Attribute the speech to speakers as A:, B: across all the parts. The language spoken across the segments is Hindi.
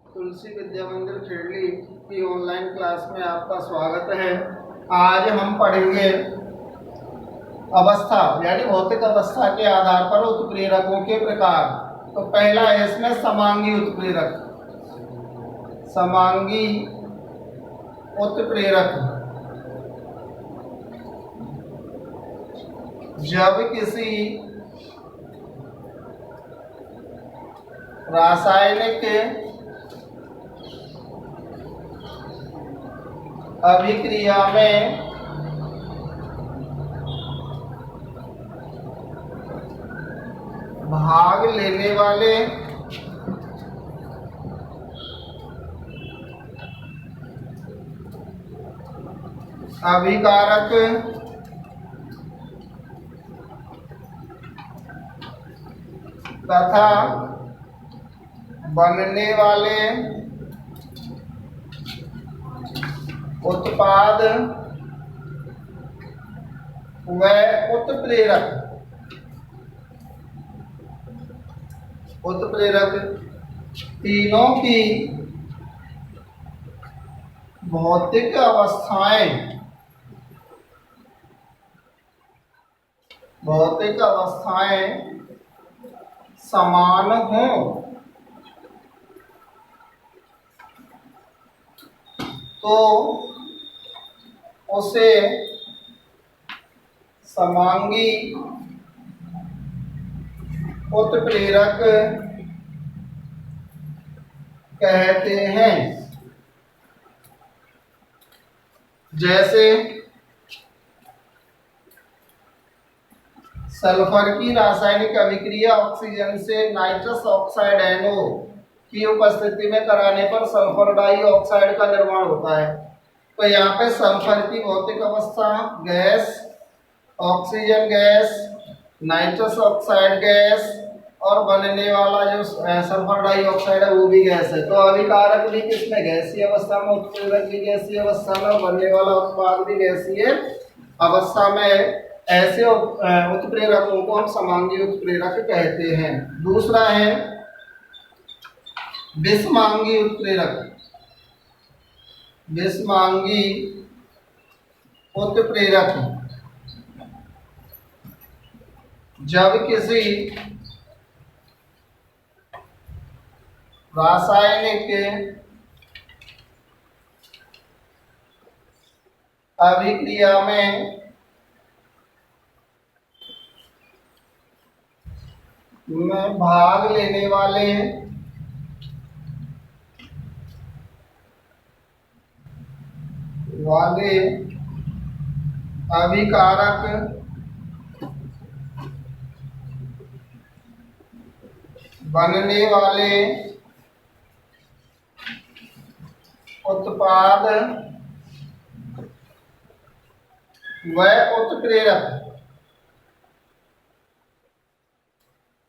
A: तुलसी विद्या मंदिर खेड़ली की ऑनलाइन क्लास में आपका स्वागत है। आज हम पढ़ेंगे अवस्था यानी भौतिक अवस्था के आधार पर उत्प्रेरकों के प्रकार। तो पहला है इसमें समांगी उत्प्रेरक। समांगी उत्प्रेरक जब किसी रासायनिक अभिक्रिया में भाग लेने वाले अभिकारक तथा बनने वाले उत्पाद व उत्प्रेरक तीनों की भौतिक अवस्थाएं समान हों तो उसे समांगी उत्प्रेरक कहते हैं। जैसे सल्फर की रासायनिक अभिक्रिया ऑक्सीजन से नाइट्रस ऑक्साइड NO की उपस्थिति में कराने पर सल्फर डाइऑक्साइड का निर्माण होता है। तो यहाँ पे सल्फर की भौतिक अवस्था gas, oxygen gas, nitrous oxide gas और बनने वाला जो सल्फर डाइऑक्साइड है वो भी गैस है। तो अभिकारक भी किसमें गैसीय अवस्था में, उत्प्रेरक भी गैसीय अवस्था में और बनने वाला उत्पाद भी गैसीय अवस्था में। ऐसे उत्प्रेरकों को हम समांगी उत्प्रेरक कहते हैं। दूसरा है विषमांगी उत्प्रेरक। विषमांगी उत्प्रेरक जब किसी रासायनिक अभिक्रिया में भाग लेने वाले अभिकारक बनने वाले उत्पाद व उत्प्रेरक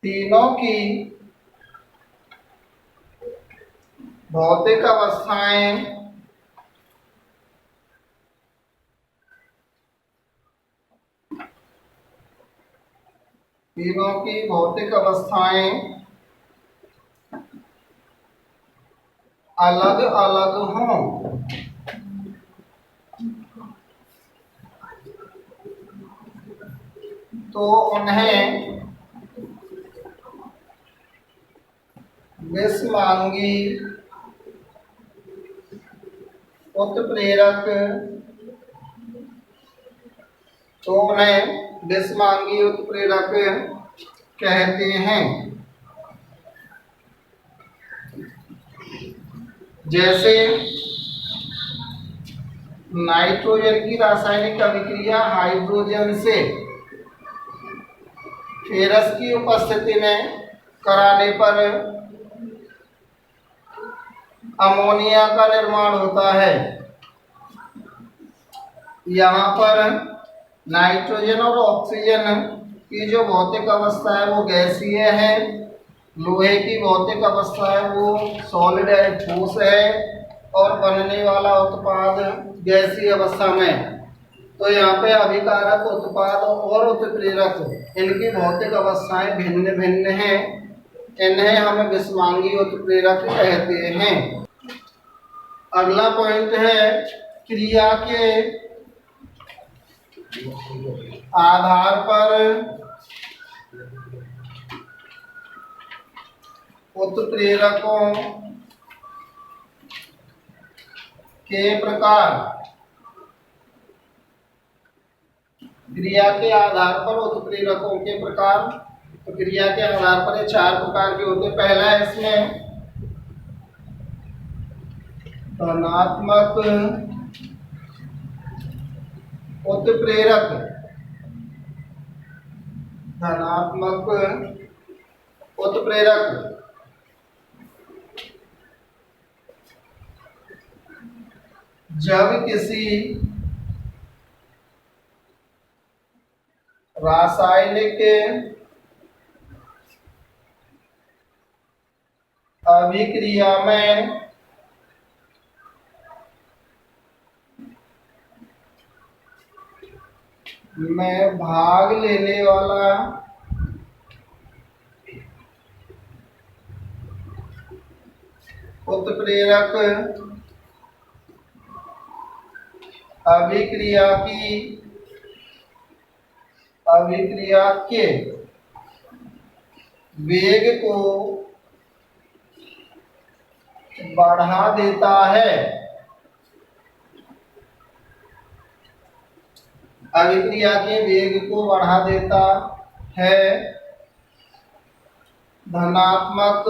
A: तीनों की भौतिक अवस्थाएं अलग अलग हों तो उन्हें विषमांगी उत्प्रेरक कहते हैं। जैसे नाइट्रोजन की रासायनिक अभिक्रिया हाइड्रोजन से फेरस की उपस्थिति में कराने पर अमोनिया का निर्माण होता है। यहाँ पर नाइट्रोजन और ऑक्सीजन की जो भौतिक अवस्था है वो गैसीय है, लोहे की भौतिक अवस्था है वो सॉलिड है, ठोस है और बनने वाला उत्पाद गैसीय अवस्था में। तो यहाँ पे अभिकारक उत्पाद और उत्प्रेरक इनकी भौतिक अवस्थाएं भिन्न भिन्न हैं। इन्हें हम विषमांगी उत्प्रेरक कहते हैं। अगला पॉइंट है क्रिया के आधार पर उत्प्रेरकों के प्रकार। क्रिया के आधार पर उत्प्रेरकों के प्रकार। तो क्रिया के आधार पर ये 4 प्रकार के होते हैं। पहला है इसमें धनात्मक उत्प्रेरक। धनात्मक उत्प्रेरक जब किसी रासायनिक अभिक्रिया में भाग लेने वाला उत्प्रेरक अभिक्रिया के वेग को बढ़ा देता है। अभिक्रिया के वेग को बढ़ा देता है। धनात्मक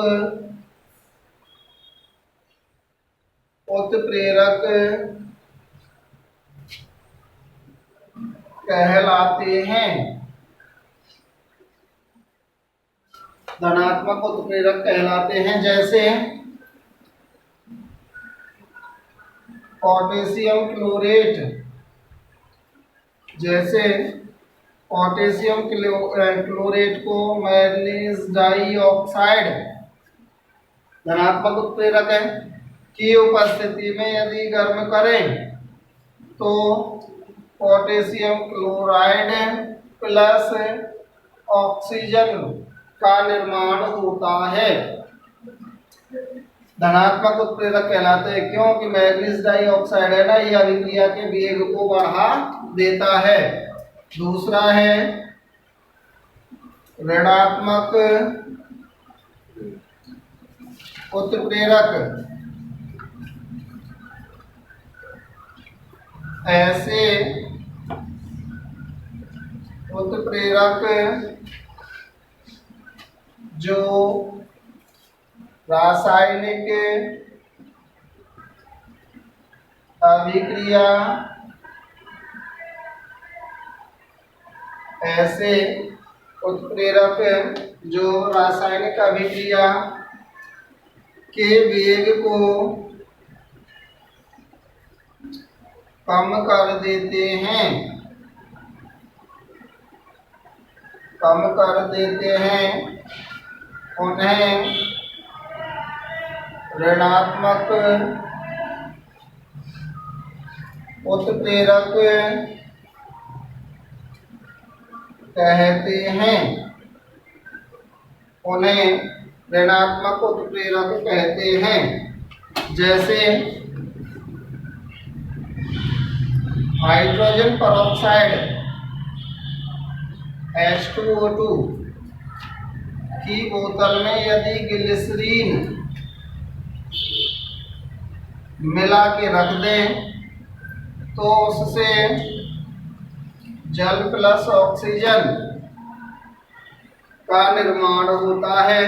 A: उत्प्रेरक कहलाते हैं। धनात्मक उत्प्रेरक कहलाते हैं। जैसे पोटेशियम क्लोरेट। जैसे पोटेशियम क्लोरेट को मैग्नीज डाइऑक्साइड धनात्मक उत्प्रेरक है की उपस्थिति में यदि गर्म करें तो पोटेशियम क्लोराइड प्लस ऑक्सीजन का निर्माण होता है। धनात्मक उत्प्रेरक कहलाते हैं क्योंकि मैग्नीज डाइऑक्साइड है ना, यह अभिक्रिया के वेग को बढ़ा देता है। दूसरा है ऋणात्मक उत्प्रेरक। ऐसे उत्प्रेरक जो रासायनिक अभिक्रिया ऐसे उत्प्रेरक जो रासायनिक अभिक्रिया के वेग को कम कर देते हैं। उन्हें ऋणात्मक उत्प्रेरक कहते हैं। जैसे हाइड्रोजन परऑक्साइड H2O2 की बोतल में यदि ग्लिसरीन मिला के रख दें तो उससे जल प्लस ऑक्सीजन का निर्माण होता है।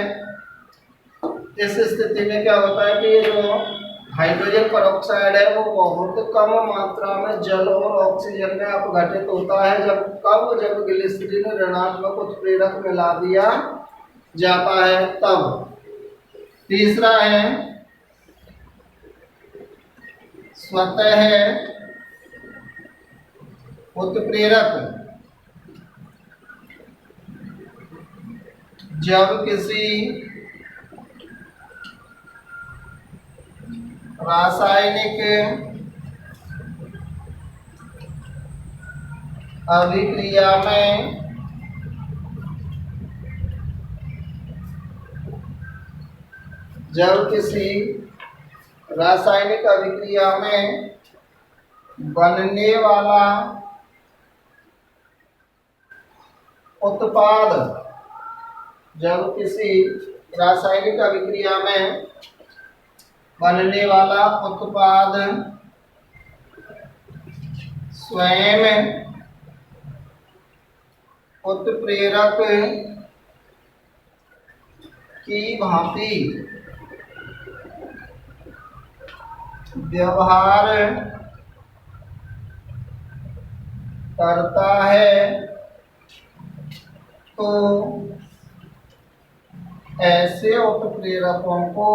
A: इस स्थिति में क्या होता है कि ये जो हाइड्रोजन परऑक्साइड है वो बहुत कम मात्रा में जल और ऑक्सीजन में अपघटित होता है जब ग्लिसरीन ऋणात्मक उत्प्रेरक मिला दिया जाता है तब। तीसरा है स्वतः उत्प्रेरक। जब किसी रासायनिक अभिक्रिया में जब किसी रासायनिक अभिक्रिया में बनने वाला उत्पाद, जब किसी रासायनिक अभिक्रिया में बनने वाला उत्पाद स्वयं उत्प्रेरक की भांति व्यवहार करता है तो ऐसे उत्प्रेरकों को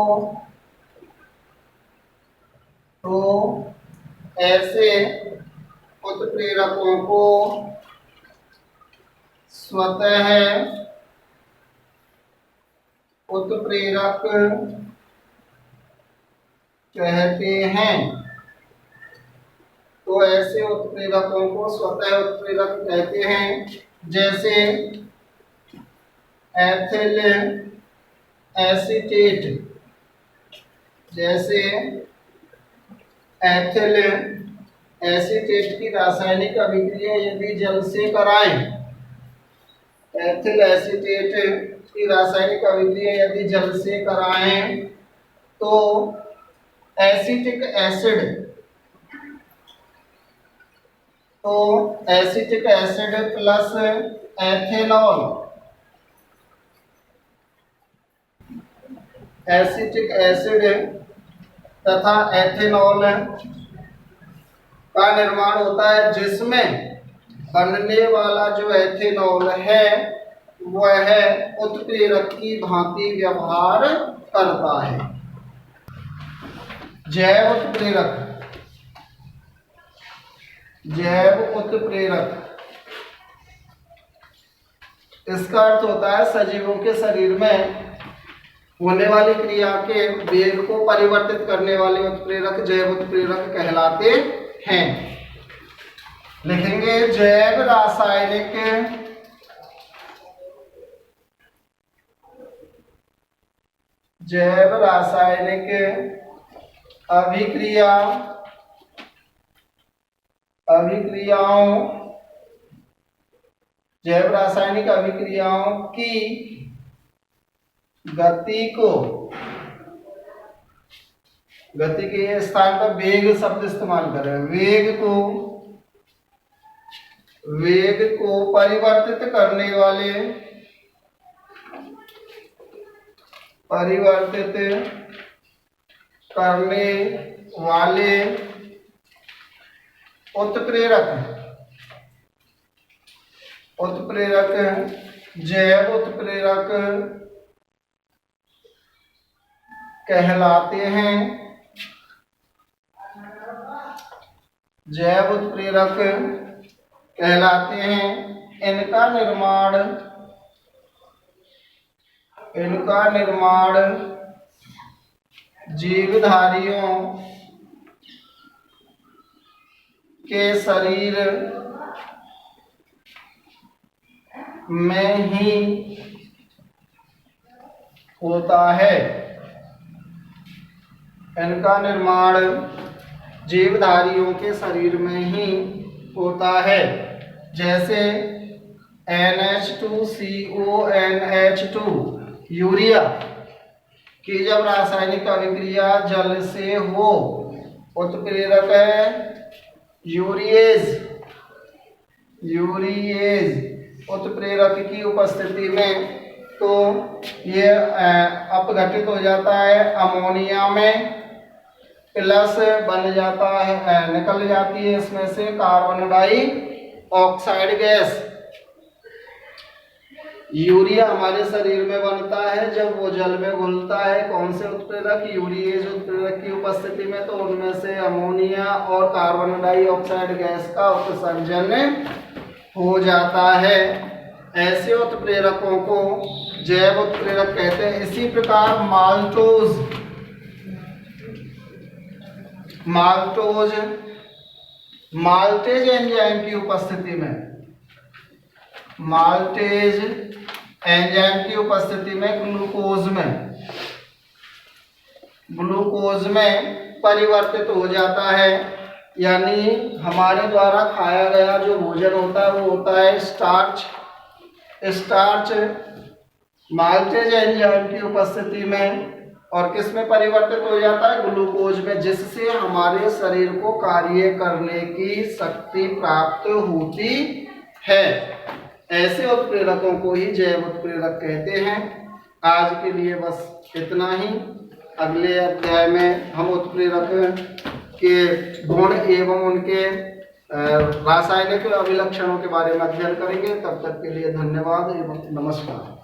A: स्वतः उत्प्रेरक कहते हैं। तो ऐसे उत्प्रेरकों को स्वतः उत्प्रेरक कहते हैं, जैसे एथिल एसीटेट, जैसे एथिल एसीटेट की रासायनिक अभिक्रिया यदि जल से कराएं, एथिल एसीटेट की रासायनिक अभिक्रिया यदि जल से कराएं तो acetic acid plus ethanol, acetic acid तथा एथेनॉल का निर्माण होता है, जिसमें बनने वाला जो एथेनॉल है वह उत्प्रेरक की भांति व्यवहार करता है। जैव उत्प्रेरक इसका अर्थ होता है सजीवों के शरीर में होने वाली क्रिया के वेग को परिवर्तित करने वाले उत्प्रेरक जैव उत्प्रेरक कहलाते हैं। लिखेंगे जैव रासायनिक अभिक्रियाओं की गति के स्थान पर वेग शब्द इस्तेमाल कर रहे हैं। वेग को परिवर्तित करने वाले उत्प्रेरक जैव उत्प्रेरक कहलाते हैं। जैव उत्प्रेरक कहलाते हैं। इनका निर्माण जीवधारियों के शरीर में ही होता है। इनका निर्माण जीवधारियों के शरीर में ही होता है। जैसे NH2CONH2 यूरिया की जब रासायनिक अभिक्रिया जल से हो, उत्प्रेरक है यूरिएज उत्प्रेरक की उपस्थिति में, तो ये अपघटित हो जाता है अमोनिया में, प्लस बन जाता है, निकल जाती है इसमें से कार्बन डाइऑक्साइड गैस। यूरिया हमारे शरीर में बनता है जब वो जल में घुलता है। कौन से उत्प्रेरक? यूरिएज उत्प्रेरक की उपस्थिति में, तो उनमें से अमोनिया और कार्बन डाइऑक्साइड गैस का उत्सर्जन हो जाता है। ऐसे उत्प्रेरकों को जैव उत्प्रेरक कहते हैं। इसी प्रकार माल्टेज एंजाइम की उपस्थिति में, ग्लूकोज में ग्लूकोज में परिवर्तित हो जाता है। यानी हमारे द्वारा खाया गया जो भोजन होता है वो होता है स्टार्च। स्टार्च माल्टेज एंजाइम की उपस्थिति में और किस में परिवर्तित हो जाता है, ग्लूकोज में, जिससे हमारे शरीर को कार्य करने की शक्ति प्राप्त होती है। ऐसे उत्प्रेरकों को ही जैव उत्प्रेरक कहते हैं। आज के लिए बस इतना ही। अगले अध्याय में हम उत्प्रेरक के गुण एवं उनके रासायनिक अभिलक्षणों के बारे में अध्ययन करेंगे। तब तक के लिए धन्यवाद एवं नमस्कार।